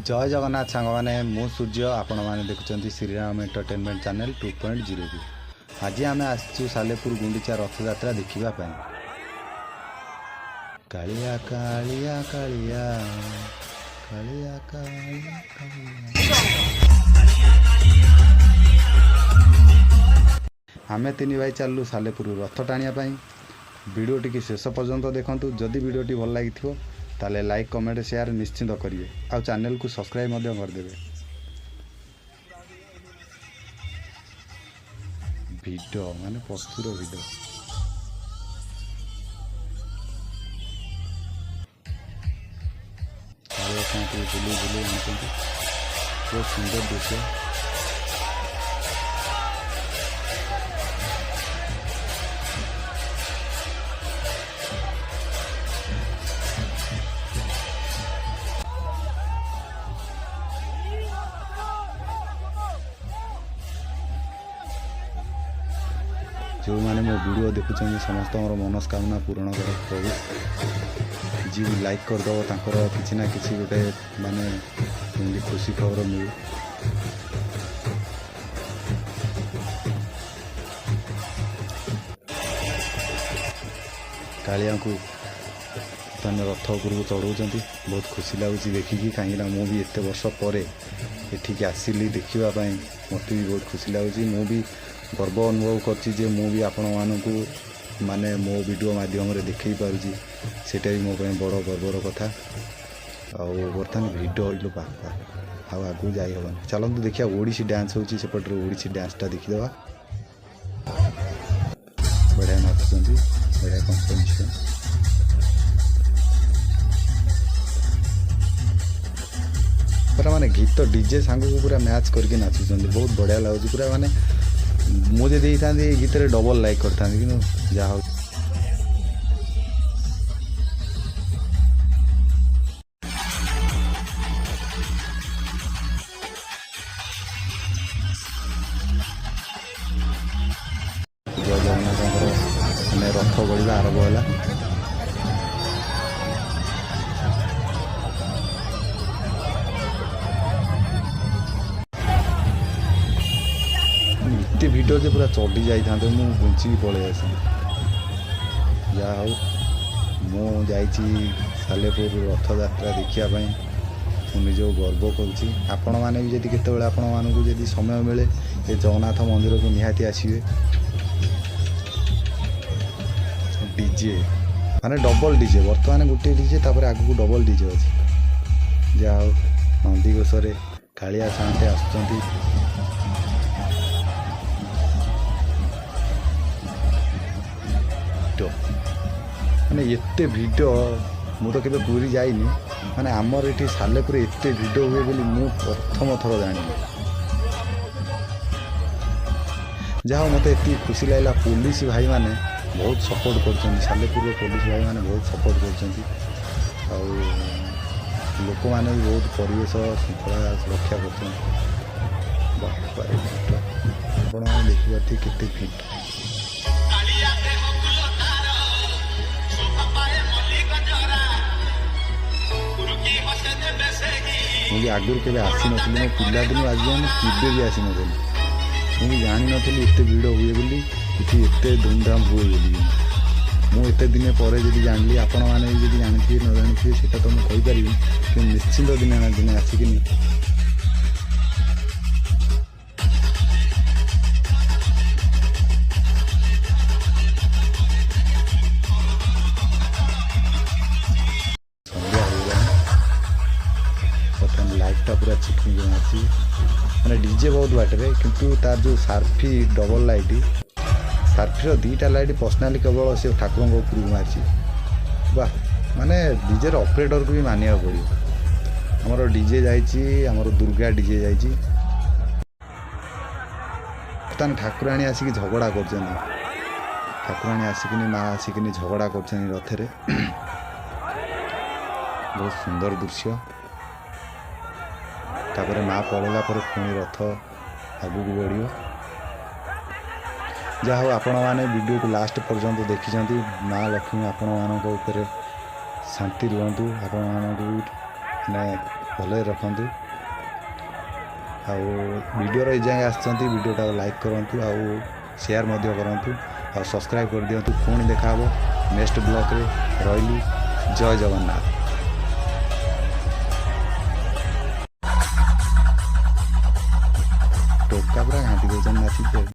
जय जगन्नाथ सांग मैंने मु सूर्य आपण मैंने देखुं श्रीराम एंटरटेनमेंट चैनल 2.0 को आज आम आसचु सालेपुर गुंडीचा रथ यात्रा देखापी। कालिया कालिया कालिया कालिया कालिया आम तीन भाई चलू सालेपुर रथ टाणिया। वीडियो टी शेष पर्यंत देखंतु। जदि वीडियो टी भल लगी ताले लाइक कमेंट शेयर निश्चिंत करिए आ चैनल को सब्सक्राइब करदेवे। वीडियो माने प्रचुर वीडियो बुली बुली बहुत सुंदर दृश्य। जो मैंने मो वीडियो देखुं समस्त मनस्कामना पूरण कर प्रभु। जी लाइक करदेव तांकर किसी ना किसी गोटे माने खुशी खबर मिले। कालिया को रथ उपरକୁ चढ़ाऊँ बहुत खुशी लगुच देखिकी। कहीं मुझे एत वर्ष पर एठिक आसिली देखापी मत भी बहुत खुशी लगुच। मु भी गर्व अनुभव कर मु भी आपण मानू माने मो वीडियो माध्यम देखई पारुची सेटा भी मो बड़ गर्वर कथा। बर्तमान भिड हो बापा आगू जाई हेनी। चलतु देखिए ओडिसी डांस होची सेपटे ओडिसी डांसटा देखीदे। बढ़िया नाचुंट बढ़िया कंपटीशन पूरा माने गीत डीजे सांग को पूरा मैच करके नाचुंट बहुत बढ़िया लगुच। पूरा माने मुझे दे था गीत डबल लाइक करता कि जहा जय जगन्नाथ रथ गढ़ा आरंभ है। एत भिड जे पूरा चढ़ी जाता मुझी पलि आस। जहा हूँ सालेपुर रथ यात्रा देखापी निज गर्व करुँच। मैंने भी जब केत समय मिले ये जगन्नाथ मंदिर को निहाती आसवे। डीजे माने डबल डीजे बर्तमान गोटे डीजे तापर आग को डबल डीजे अच्छे। जहा नंदीघोष कालिया सामते आसुँच। माने एते भिड मु तो केबे पूरी जाइनी माने आमर एठी सालेपुर एते भिड हुए बोली मु प्रथम थर जानी। जहाँ मत एति खुशी लगला पुलिस भाई माने बहुत सपोर्ट कर सालेपुर पुलिस भाई माने बहुत सपोर्ट कर लोक माने भी बहुत परिवेश श्रृंखला रक्षा कर। देखिए केते भिड मुझे आगुरी के आसी नी मो पिला दिन आज केवे भी आसी नी मुझे जानी नी एत भिड़ हुए बोली कि एत धूमधाम हुए बोली। मुझे दिन पर जब जानी आपण मैंने भी जानते न जानी से तो मुझे कहीपरि कि निश्चिंत दिन ना दिन आसिकी लाइटा पूरा चिकनी मारती मैंने डीजे बहुत बाटे किंतु तार जो सार्फी डबल लाइट सार्फीर दीटा लाइट पर्सनाली केवल से ठाकुर उपरू मारी। वाह माने डीजे ऑपरेटर को भी मानिया पड़ो। आमर डीजे जामर दुर्गा डीजे जाइए बर्तमान ठाकुराणी आसिक झगड़ा कर ठाकुराणी आसिक माँ आसिक झगड़ा कर रथरे। बहुत सुंदर दृश्य। तापर माँ पड़ेगा पर पुणी रथ आगू को बढ़। जहाँ आपण मैंने वीडियो को लास्ट पर्यंत देखी माँ लक्ष्मी आपण मान शांति रुहतु। आपण मानक भले रखु वीडियो ए जाए आसती वीडियोटा लाइक करूँ आउ शेयर करूँ और सब्सक्राइब कर दिंतु पुणी देखा नेक्स्ट ब्लॉग रे रही जय जगन्नाथ। टोका पूरा घाटी दौन नाचिक।